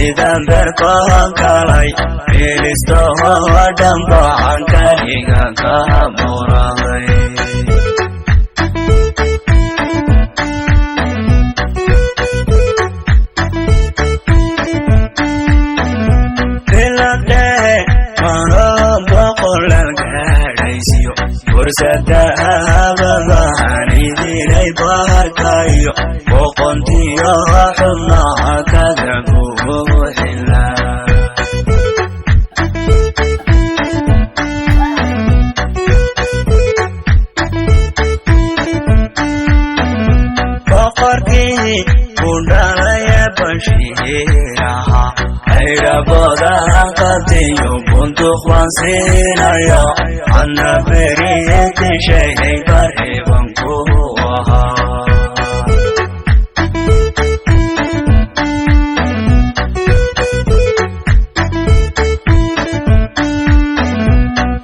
sidaan beerkoon kalay fiilistoo dhanbaan kaniga ka muraday filadee manoo boqolal gaadhaysiyo fursada abadahan idinay baarkayo boqontiyo xubnaha kaga Ayrabodan qatiyo buntuq waan siinaya anna beriyeti shay bariban ku ahaa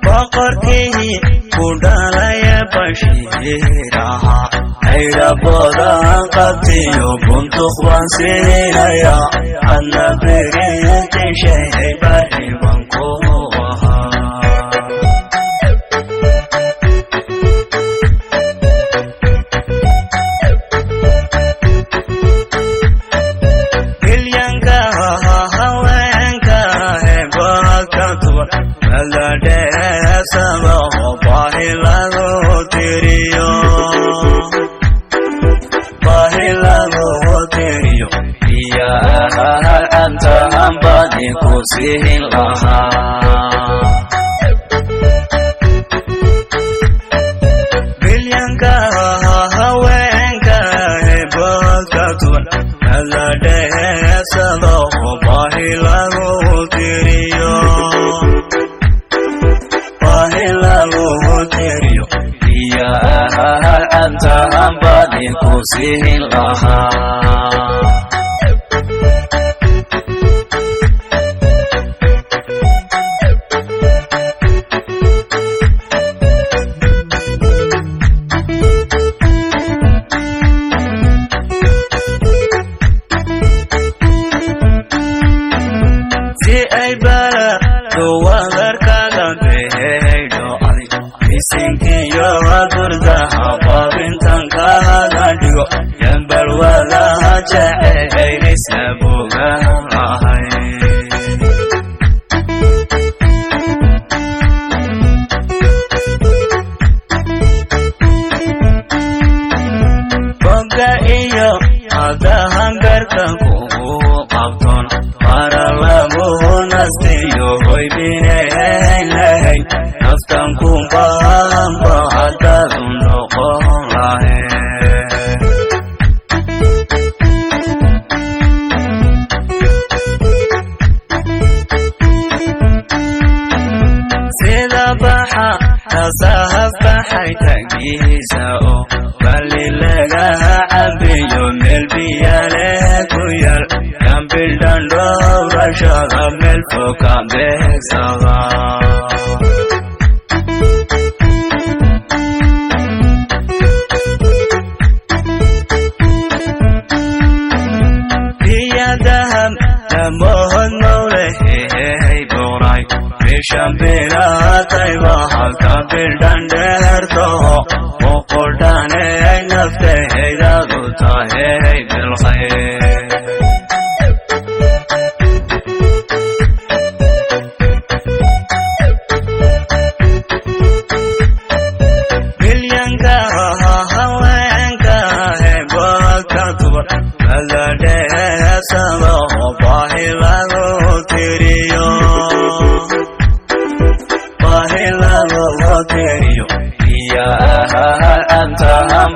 boqorkii ku dhalaya bashiiraha ayrabodan qatiyo buntuq waan siinaya anna beriyeti shay bariban ku kusihin lahaa bilyanka haweenka hebadka tuwan nala dheesado baahi lagu tiriyo iya anta hambadi kusihin lahaa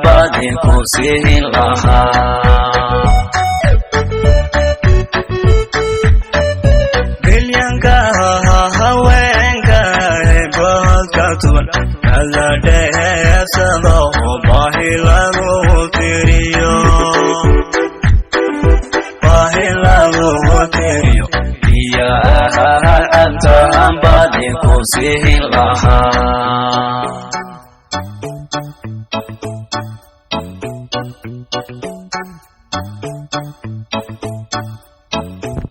badinku siin lahaa bilyanka haweenka hebadka tuban alla dheesado baahi lagu tiriyo biyaha cabtaan badinku siin lahaa